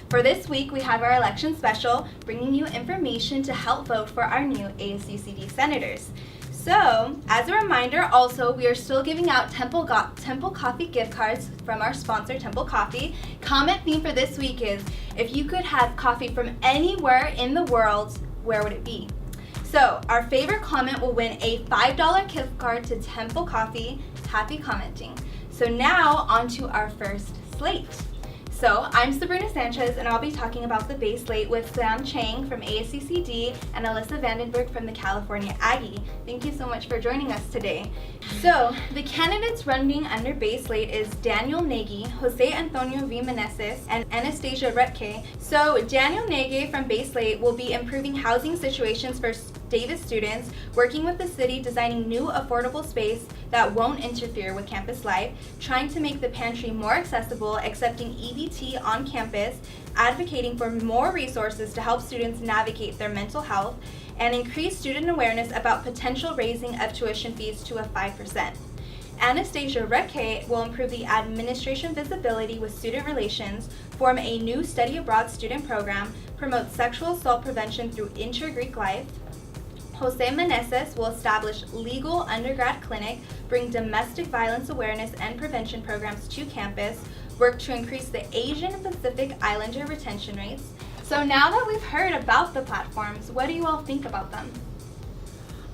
For this week, we have our election special, bringing you information to help vote for our new ASUCD senators. So, as a reminder, also, we are still giving out Temple Coffee gift cards from our sponsor, Temple Coffee. Comment theme for this week is, if you could have coffee from anywhere in the world, where would it be? So, our favorite comment will win a $5 gift card to Temple Coffee. Happy commenting. So now, on to our first slate. So, I'm Sabrina Sanchez, and I'll be talking about the base slate with Sam Chang from ASUCD and Alyssa Vandenberg from the California Aggie. Thank you so much for joining us today. So, the candidates running under base slate is Daniel Nagy, Jose Antonio V. Meneses, and Anastasia Retke. So, Daniel Nagy from base slate will be improving housing situations for Davis students, working with the city designing new affordable space that won't interfere with campus life, trying to make the pantry more accessible, accepting EBT on campus, advocating for more resources to help students navigate their mental health, and increase student awareness about potential raising of tuition fees to a 5%. Anastasia Retke will improve the administration visibility with student relations, form a new study abroad student program, promote sexual assault prevention through inter-Greek life. Jose Meneses will establish legal undergrad clinic, bring domestic violence awareness and prevention programs to campus, work to increase the Asian and Pacific Islander retention rates. So now that we've heard about the platforms, what do you all think about them?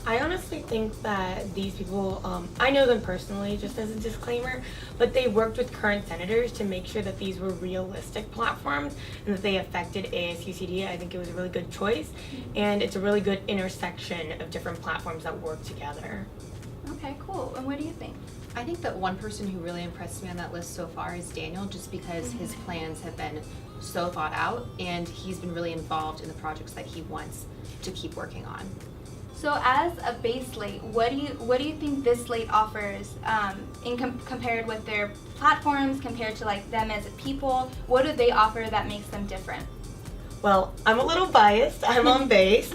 I honestly think that these people, I know them personally, just as a disclaimer, but they worked with current senators to make sure that these were realistic platforms and that they affected ASUCD. I think it was a really good choice, and it's a really good intersection of different platforms that work together. Okay, cool. And what do you think? I think that one person who really impressed me on that list so far is Daniel, just because his plans have been so thought out, and he's been really involved in the projects that he wants to keep working on. So as a base slate, what do you think this slate offers compared with their platforms, compared to like them as a people? What do they offer that makes them different? Well, I'm a little biased, I'm on base,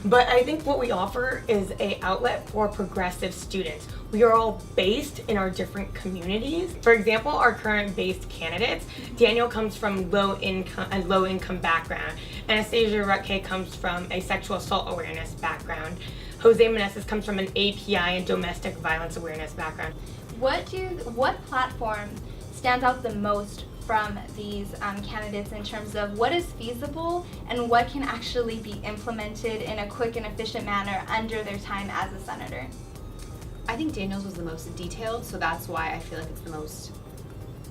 but I think what we offer is an outlet for progressive students. We are all based in our different communities. For example, our current based candidates, Daniel comes from low income background. Anastasia Retke comes from a sexual assault awareness background. Jose Meneses comes from an API and domestic violence awareness background. What platform stands out the most from these candidates in terms of what is feasible and what can actually be implemented in a quick and efficient manner under their time as a senator? I think Daniel's was the most detailed, so that's why I feel like it's the most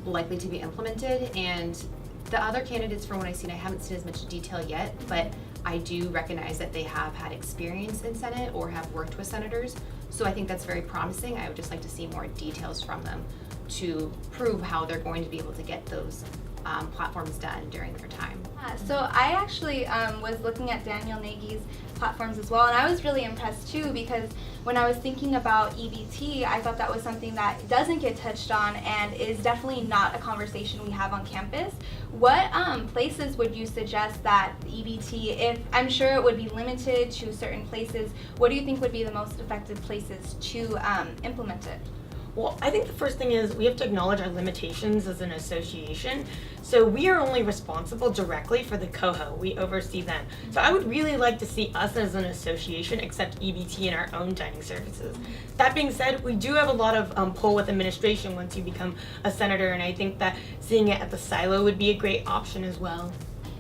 likely to be implemented. And the other candidates, from what I've seen, I haven't seen as much detail yet, but I do recognize that they have had experience in Senate or have worked with senators, so I think that's very promising. I would just like to see more details from them to prove how they're going to be able to get those platforms done during their time. So I actually was looking at Daniel Nagy's platforms as well, and I was really impressed too, because when I was thinking about EBT, I thought that was something that doesn't get touched on and is definitely not a conversation we have on campus. What places would you suggest that EBT, if I'm sure it would be limited to certain places, what do you think would be the most effective places to implement it? Well, I think the first thing is we have to acknowledge our limitations as an association. So we are only responsible directly for the COHO. We oversee them. So I would really like to see us as an association accept EBT in our own dining services. That being said, we do have a lot of pull with administration once you become a senator, and I think that seeing it at the silo would be a great option as well.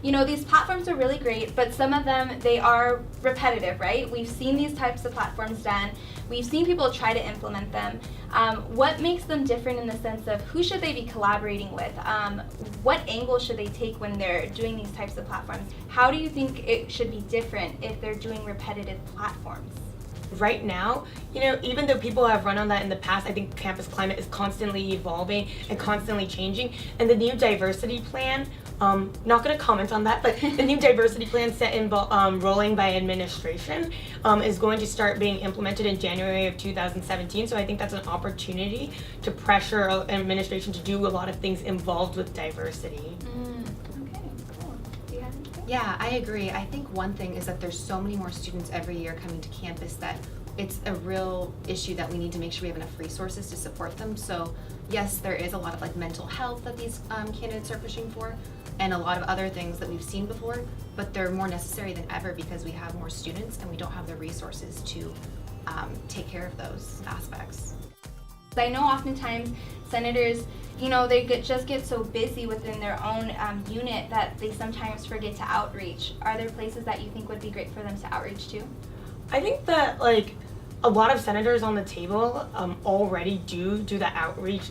You know, these platforms are really great, but some of them, they are repetitive, right? We've seen these types of platforms done. We've seen people try to implement them. What makes them different in the sense of who should they be collaborating with? What angle should they take when they're doing these types of platforms? How do you think it should be different if they're doing repetitive platforms? Right now, even though people have run on that in the past, I think campus climate is constantly evolving and constantly changing. And the new diversity plan, not going to comment on that, but the new diversity plan set in rolling by administration is going to start being implemented in January of 2017. So I think that's an opportunity to pressure administration to do a lot of things involved with diversity. Okay, cool. Do you have anything? Yeah, I agree. I think one thing is that there's so many more students every year coming to campus that it's a real issue that we need to make sure we have enough resources to support them. So yes, there is a lot of mental health that these candidates are pushing for, and a lot of other things that we've seen before, but they're more necessary than ever because we have more students and we don't have the resources to take care of those aspects. I know oftentimes senators, they just get so busy within their own unit that they sometimes forget to outreach. Are there places that you think would be great for them to outreach to? I think that a lot of senators on the table already do the outreach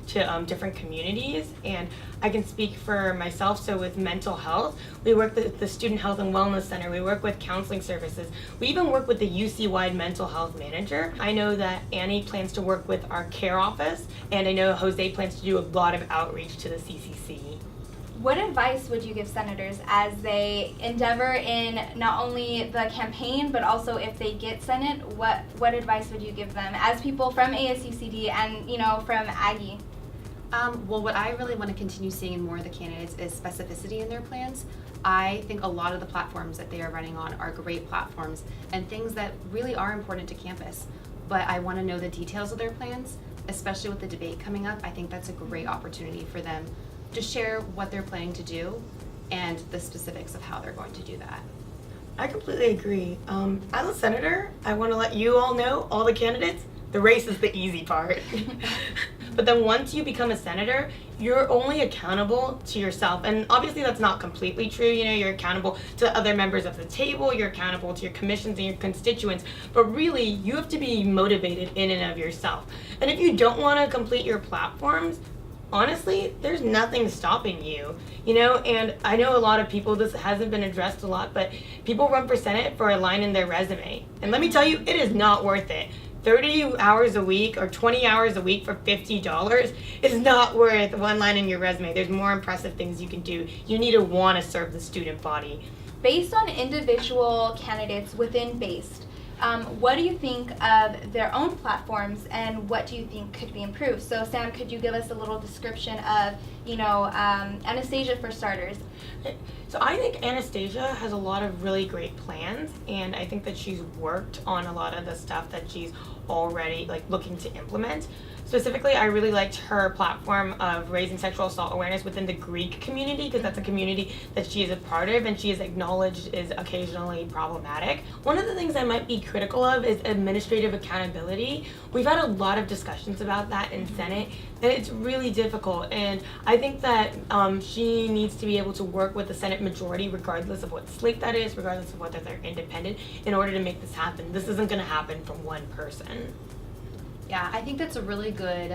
to different communities, and I can speak for myself. So with mental health, we work with the Student Health and Wellness Center, we work with counseling services, we even work with the UC-wide mental health manager. I know that Annie plans to work with our care office, and I know Jose plans to do a lot of outreach to the CCC. What advice would you give senators as they endeavor in not only the campaign, but also if they get Senate, what advice would you give them as people from ASUCD and, from Aggie? Well, what I really want to continue seeing in more of the candidates is specificity in their plans. I think a lot of the platforms that they are running on are great platforms and things that really are important to campus. But I want to know the details of their plans, especially with the debate coming up. I think that's a great opportunity for them to share what they're planning to do and the specifics of how they're going to do that. I completely agree. As a senator, I want to let you all know, all the candidates, the race is the easy part. But then once you become a senator, you're only accountable to yourself. And obviously that's not completely true. You're accountable to other members of the table, you're accountable to your commissions and your constituents, but really you have to be motivated in and of yourself. And if you don't want to complete your platforms, honestly, there's nothing stopping you, and I know a lot of people, this hasn't been addressed a lot, but people run for Senate for a line in their resume. And let me tell you, it is not worth it. 30 hours a week or 20 hours a week for $50 is not worth one line in your resume. There's more impressive things you can do. You need to want to serve the student body. Based on individual candidates within BASED, what do you think of their own platforms and what do you think could be improved? So Sam, could you give us a little description of, Anastasia for starters? So I think Anastasia has a lot of really great plans, and I think that she's worked on a lot of the stuff that she's already looking to implement. Specifically, I really liked her platform of raising sexual assault awareness within the Greek community, because that's a community that she is a part of and she is acknowledged is occasionally problematic. One of the things I might be critical of is administrative accountability. We've had a lot of discussions about that in Senate, and it's really difficult, and I think that she needs to be able to work with the Senate majority regardless of what slate that is, regardless of whether they're independent, in order to make this happen. This isn't going to happen from one person. Yeah, I think that's a really good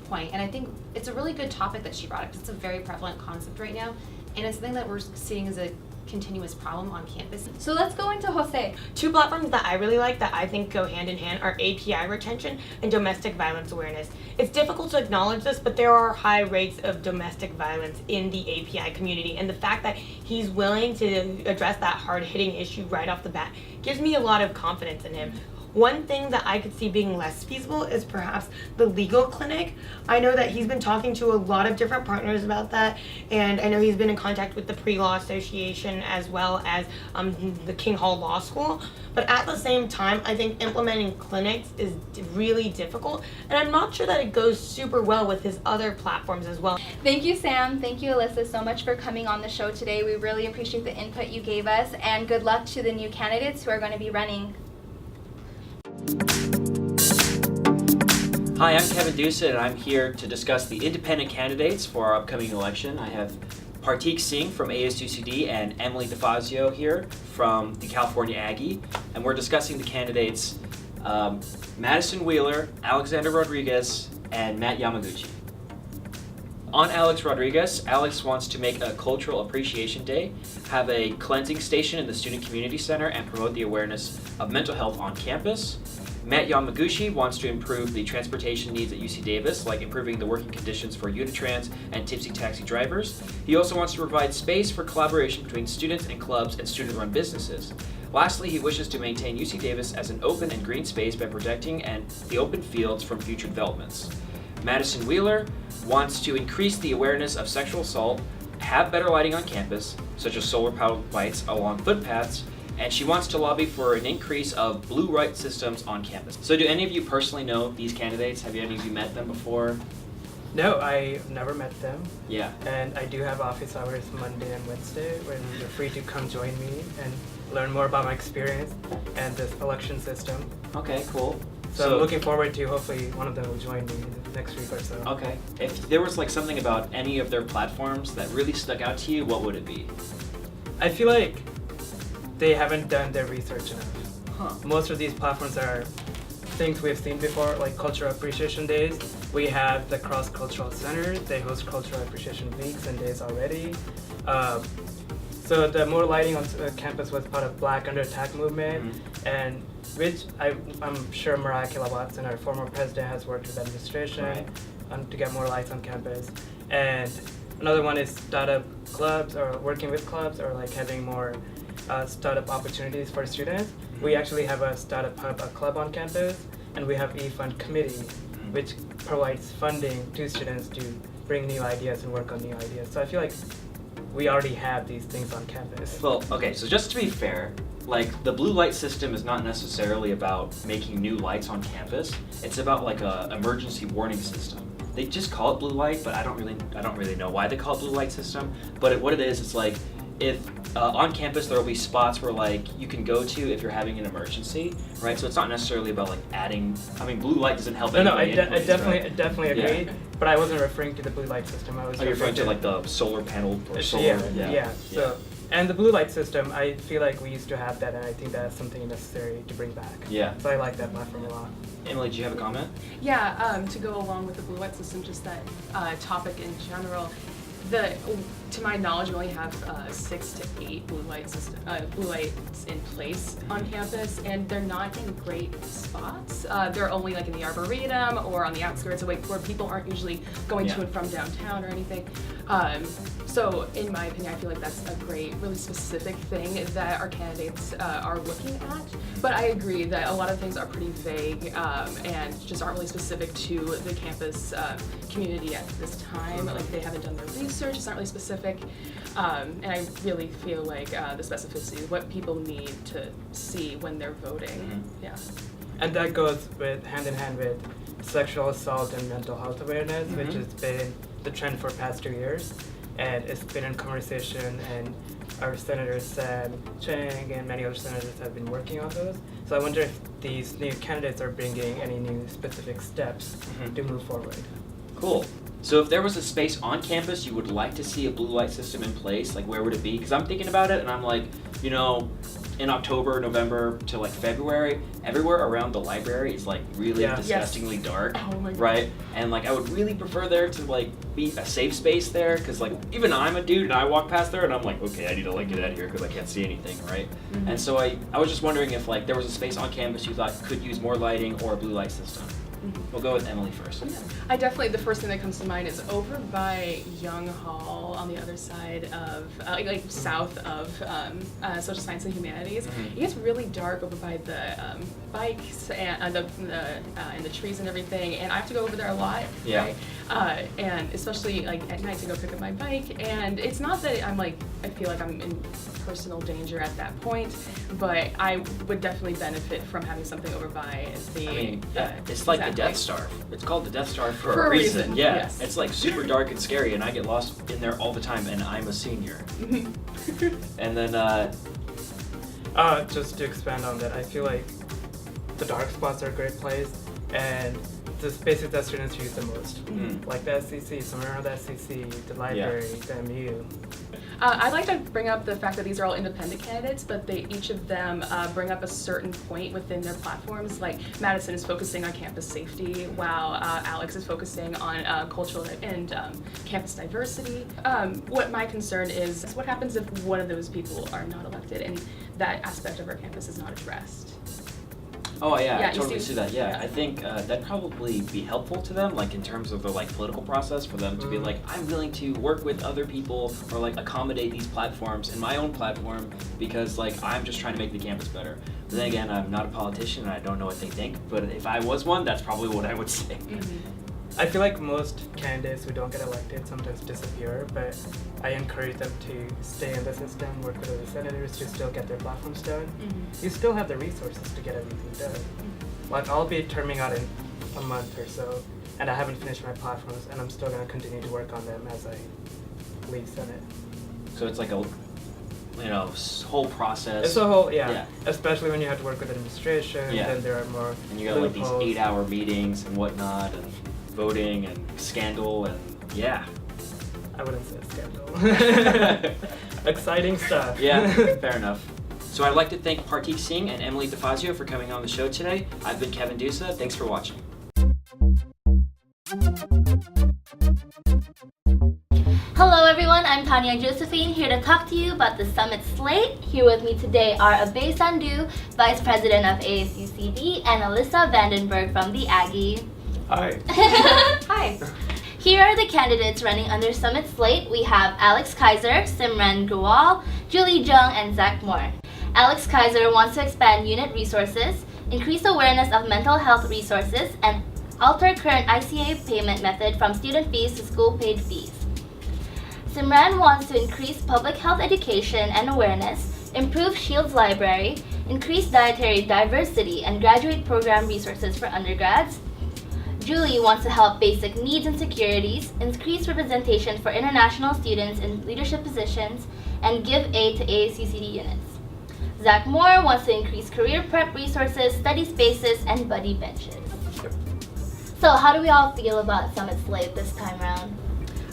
point, and I think it's a really good topic that she brought up because it's a very prevalent concept right now, and it's something that we're seeing as a continuous problem on campus. So let's go into Jose. Two platforms that I really like that I think go hand in hand are API retention and domestic violence awareness. It's difficult to acknowledge this, but there are high rates of domestic violence in the API community, and the fact that he's willing to address that hard-hitting issue right off the bat gives me a lot of confidence in him. One thing that I could see being less feasible is perhaps the legal clinic. I know that he's been talking to a lot of different partners about that, and I know he's been in contact with the Pre-Law Association as well as the King Hall Law School. But at the same time, I think implementing clinics is really difficult, and I'm not sure that it goes super well with his other platforms as well. Thank you, Sam. Thank you, Alyssa, so much for coming on the show today. We really appreciate the input you gave us, and good luck to the new candidates who are going to be running. Hi, I'm Kevin Doucet, and I'm here to discuss the independent candidates for our upcoming election. I have Parteek Singh from ASUCD and Emily DeFazio here from the California Aggie, and we're discussing the candidates Madison Wheeler, Alexander Rodriguez, and Matt Yamaguchi. On Alex Rodriguez, Alex wants to make a cultural appreciation day, have a cleansing station in the Student Community Center, and promote the awareness of mental health on campus. Matt Yamaguchi wants to improve the transportation needs at UC Davis, like improving the working conditions for Unitrans and Tipsy Taxi drivers. He also wants to provide space for collaboration between students and clubs and student-run businesses. Lastly, he wishes to maintain UC Davis as an open and green space by protecting the open fields from future developments. Madison Wheeler wants to increase the awareness of sexual assault, have better lighting on campus, such as solar-powered lights along footpaths, and she wants to lobby for an increase of blue light systems on campus. So do any of you personally know these candidates? Have any of you met them before? No, I've never met them. Yeah. And I do have office hours Monday and Wednesday when you're free to come join me and learn more about my experience and this election system. Okay, cool. So I'm looking forward to hopefully one of them will join me next week or so. Okay. If there was like something about any of their platforms that really stuck out to you, what would it be? I feel like they haven't done their research enough. Huh. Most of these platforms are things we've seen before, like Cultural Appreciation Days. We have the cross-cultural centers. They host Cultural Appreciation Weeks and days already. So the More Lighting on campus was part of Black Under Attack movement, and which I'm sure Mariah Watson, our former president, has worked with administration to get more lights on campus. And another one is startup clubs, or working with clubs, or like having more startup opportunities for students. We actually have a startup hub, a club on campus, and we have e-fund committee, which provides funding to students to bring new ideas and work on new ideas. So I feel like we already have these things on campus. Well, okay, so just to be fair, like the blue light system is not necessarily about making new lights on campus. It's about like a emergency warning system. They just call it blue light, but I don't really know why they call it blue light system. But what it is, it's like if on campus there will be spots where like you can go to if you're having an emergency, right? So it's not necessarily about like adding. I mean, blue light doesn't help. No, I anybody's, definitely right? agree. Yeah. But I wasn't referring to the blue light system. I was Oh, you're referring to like the solar panel or solar. Yeah. So, and the blue light system, I feel like we used to have that, and I think that's something necessary to bring back. Yeah. So I like that platform a lot. Emily, do you have a comment? Yeah, to go along with the blue light system, just that topic in general. To my knowledge, we only have 6 to 8 blue lights in place on campus, and they're not in great spots. They're only like in the Arboretum or on the outskirts, where people aren't usually going to and from downtown or anything. So in my opinion, I feel like that's a great, really specific thing that our candidates are looking at. But I agree that a lot of things are pretty vague and just aren't really specific to the campus community at this time. Like they haven't done their research, it's not really specific. And I really feel like the specificity, what people need to see when they're voting. Yeah. And that goes hand in hand with sexual assault and mental health awareness, which has been the trend for past 2 years. And it's been in conversation, and our senators, Sam Chang, and many other senators have been working on those. So I wonder if these new candidates are bringing any new specific steps to move forward. Cool. So if there was a space on campus you would like to see a blue light system in place, like where would it be? Because I'm thinking about it and I'm like, you know, in October, November to like February, everywhere around the library is like really disgustingly dark, right? And like I would really prefer there to like be a safe space there, because like even I'm a dude and I walk past there and I'm like, okay, I need to like get out of here because I can't see anything, right? And so I was just wondering if like there was a space on campus you thought could use more lighting or a blue light system. We'll go with Emily first. I definitely, the first thing that comes to mind is over by Young Hall on the other side of, like south of Social Science and Humanities. It gets really dark over by the bikes and the trees and everything, and I have to go over there a lot. Yeah. Right? And especially like at night to go pick up my bike, and it's not that I'm like, I feel like I'm in personal danger at that point, but I would definitely benefit from having something over by the. I mean, it's like the Death Star. It's called the Death Star for a reason. Yeah, yes. It's like super dark and scary, and I get lost in there all the time, and I'm a senior. And then, just to expand on that, I feel like the dark spots are a great place, and the spaces that students use the most, like the SCC, somewhere around the SCC, the library, the MU. I'd like to bring up the fact that these are all independent candidates, but each of them bring up a certain point within their platforms. Like Madison is focusing on campus safety, while Alex is focusing on cultural and campus diversity. What my concern is what happens if one of those people are not elected and that aspect of our campus is not addressed? oh yeah, Yeah, I you totally see- see that. Yeah, yeah. I think that'd probably be helpful to them, like in terms of the like political process, for them to be like, I'm willing to work with other people or like accommodate these platforms in my own platform because like I'm just trying to make the campus better. But then again, I'm not a politician and I don't know what they think. But if I was one, that's probably what I would say. I feel like most candidates who don't get elected sometimes disappear, but I encourage them to stay in the system, work with other senators to still get their platforms done. You still have the resources to get everything done. Like I'll be terming out in a month or so, and I haven't finished my platforms, and I'm still going to continue to work on them as I leave Senate. So it's like a, whole process. It's a whole, Yeah. especially when you have to work with administration, Yeah. then there are more And you got like these loopholes. 8-hour meetings and whatnot, and voting and scandal, and yeah. I wouldn't say scandal. Exciting stuff. Yeah, fair enough. So I'd like to thank Partik Singh and Emily DeFazio for coming on the show today. I've been Kevin Dusa. Thanks for watching. Hello everyone, I'm Tanya Josephine here to talk to you about the summit slate. Here with me today are Abhay Sandhu, Vice President of ASUCD, and Alyssa Vandenberg from the Aggie. Hi. Hi. Here are the candidates running under summit slate. We have Alex Kaiser, Simran Grewal, Julie Jung, and Zach Moore. Alex Kaiser wants to expand unit resources, increase awareness of mental health resources, and alter current ICA payment method from student fees to school paid fees. Simran wants to increase public health education and awareness, improve Shields Library, increase dietary diversity, and graduate program resources for undergrads. Julie wants to help basic needs and securities, increase representation for international students in leadership positions, and give aid to ASUCD units. Zach Moore wants to increase career prep resources, study spaces, and buddy benches. So how do we all feel about Summit Slate this time around?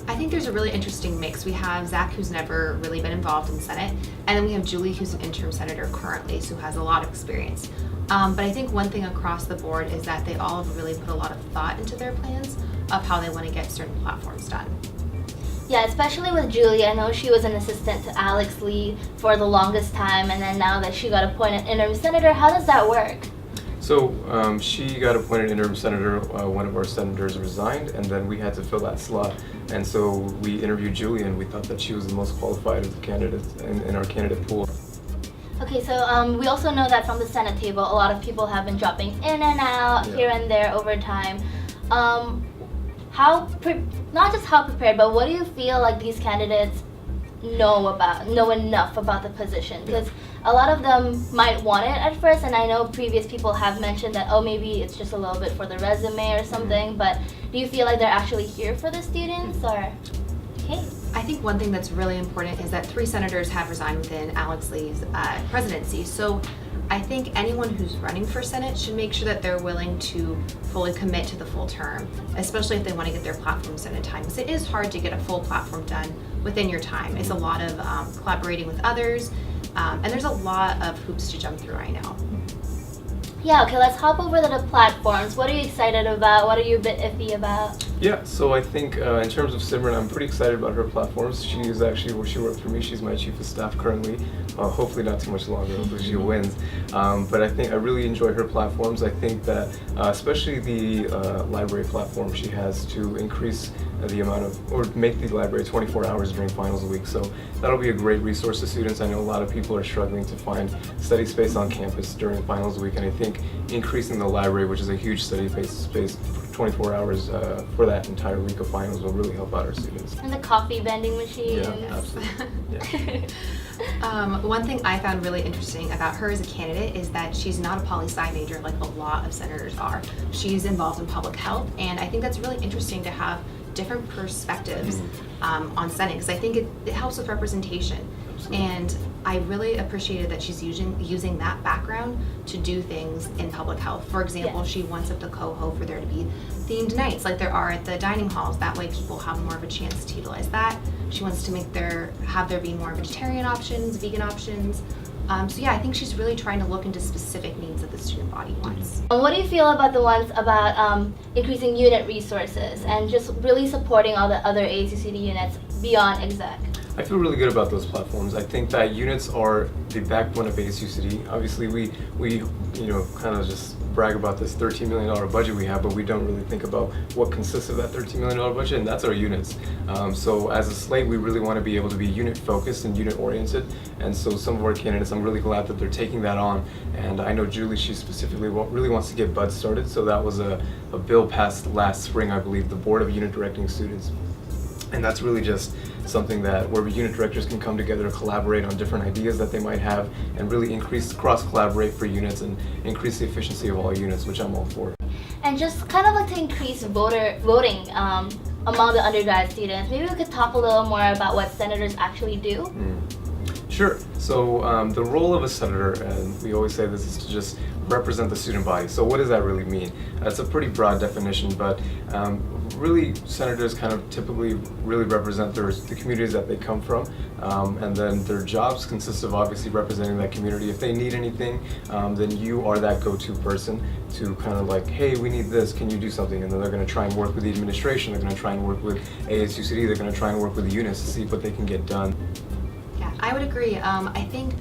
I think there's a really interesting mix. We have Zach, who's never really been involved in Senate, and then we have Julie, who's an interim senator currently, so has a lot of experience. But I think one thing across the board is that they all have really put a lot of thought into their plans of how they want to get certain platforms done. Yeah, especially with Julie. I know she was an assistant to Alex Lee for the longest time, and then now that she got appointed interim senator, how does that work? So she got appointed interim senator. One of our senators resigned, and then we had to fill that slot. And so we interviewed Julie, and we thought that she was the most qualified of the candidates in our candidate pool. Okay, so we also know that from the Senate table, a lot of people have been dropping in and out, here and there over time. Not just how prepared, but what do you feel like these candidates know enough about the position? Because a lot of them might want it at first, and I know previous people have mentioned that, oh, maybe it's just a little bit for the resume or something, but do you feel like they're actually here for the students, or? Okay. I think one thing that's really important is that 3 senators have resigned within Alex Lee's presidency. So I think anyone who's running for Senate should make sure that they're willing to fully commit to the full term, especially if they want to get their platforms done in time. Because it is hard to get a full platform done within your time. It's a lot of collaborating with others, and there's a lot of hoops to jump through right now. Yeah, okay, let's hop over to the platforms. What are you excited about? What are you a bit iffy about? Yeah, so I think in terms of Simran, I'm pretty excited about her platforms. She is actually where she worked for me. She's my chief of staff currently. Hopefully not too much longer, hopefully she wins. But I think I really enjoy her platforms. I think that especially the library platform she has to increase the amount of, or make the library 24 hours during finals a week. So that'll be a great resource to students. I know a lot of people are struggling to find study space on campus during finals week, and I think increasing the library, which is a huge study space, 24 hours for that entire week of finals will really help out our students. And the coffee vending machines. Yeah, absolutely. Yeah. One thing I found really interesting about her as a candidate is that she's not a poli-sci major like a lot of senators are. She's involved in public health, and I think that's really interesting to have different perspectives on Senate, because I think it helps with representation. And I really appreciated that she's using that background to do things in public health. For example, she wants up the Coho for there to be themed nights like there are at the dining halls. That way people have more of a chance to utilize that. She wants to have there be more vegetarian options, vegan options. So yeah, I think she's really trying to look into specific needs that the student body wants. What do you feel about the ones about increasing unit resources and just really supporting all the other ASUCD units beyond exec? I feel really good about those platforms. I think that units are the backbone of ASUCD. Obviously, we kind of just brag about this $13 million budget we have, but we don't really think about what consists of that $13 million budget, and that's our units. So as a slate, we really want to be able to be unit focused and unit oriented, and so some of our candidates, I'm really glad that they're taking that on. And I know Julie, she specifically really wants to get BUD started, so that was a bill passed last spring, I believe, the Board of Unit Directing Students. And that's really just something that where unit directors can come together to collaborate on different ideas that they might have and really cross-collaborate for units and increase the efficiency of all units, which I'm all for. and just kind of like to increase voting among the undergrad students. Maybe we could talk a little more about what senators actually do. Sure. So the role of a senator, and we always say this, is to just represent the student body. So what does that really mean? It's a pretty broad definition, but really senators kind of typically really represent the communities that they come from, and then their jobs consist of obviously representing that community. If they need anything, then you are that go-to person to kind of like, hey, we need this, can you do something? And then they're going to try and work with the administration, they're going to try and work with ASUCD, they're going to try and work with the units to see what they can get done. Yeah, I would agree. I think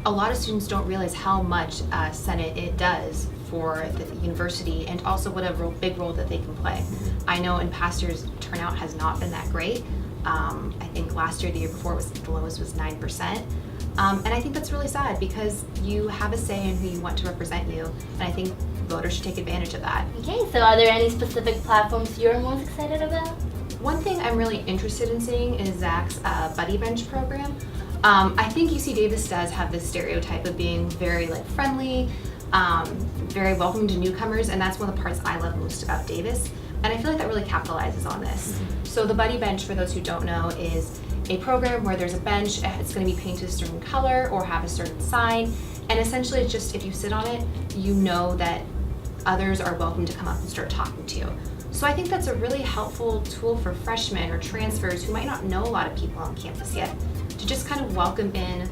a lot of students don't realize how much Senate it does for the university, and also what a big role that they can play. I know in past years turnout has not been that great. I think last year, the year before, the lowest was 9%. And I think that's really sad because you have a say in who you want to represent you, and I think voters should take advantage of that. Okay, so are there any specific platforms you're most excited about? One thing I'm really interested in seeing is Zach's Buddy Bench program. I think UC Davis does have this stereotype of being very friendly, very welcoming to newcomers, and that's one of the parts I love most about Davis. And I feel like that really capitalizes on this. So the Buddy Bench, for those who don't know, is a program where there's a bench, it's going to be painted a certain color or have a certain sign, and essentially it's just if you sit on it, you know that others are welcome to come up and start talking to you. So I think that's a really helpful tool for freshmen or transfers who might not know a lot of people on campus yet, to just kind of welcome in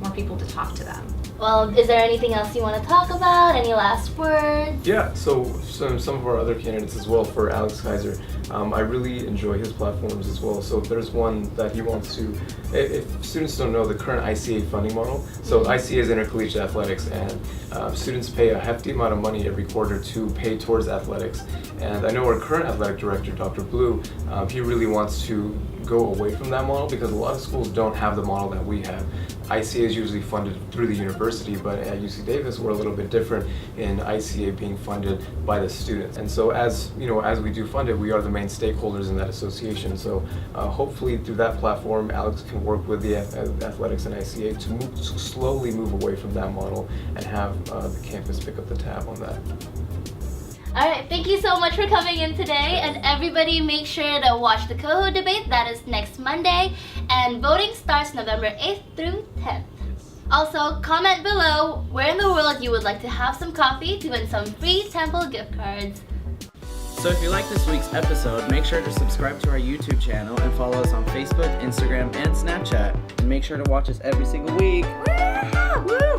more people to talk to them. Well, is there anything else you want to talk about? Any last words? Yeah, so some of our other candidates as well, for Alex Kaiser, I really enjoy his platforms as well. So there's one that he wants to, if students don't know the current ICA funding model, so ICA is intercollegiate athletics, and students pay a hefty amount of money every quarter to pay towards athletics. And I know our current athletic director, Dr. Blue, he really wants to go away from that model because a lot of schools don't have the model that we have. ICA is usually funded through the university, but at UC Davis we're a little bit different in ICA being funded by the students. And so as we do fund it, we are the main stakeholders in that association. So hopefully through that platform, Alex can work with the athletics and ICA to slowly move away from that model and have the campus pick up the tab on that. Alright, thank you so much for coming in today, and everybody make sure to watch the Coho debate. That is next Monday, and voting starts November 8th through 10th. Also, comment below where in the world you would like to have some coffee to win some free Temple gift cards. So if you like this week's episode, make sure to subscribe to our YouTube channel and follow us on Facebook, Instagram, and Snapchat. And make sure to watch us every single week. Woo!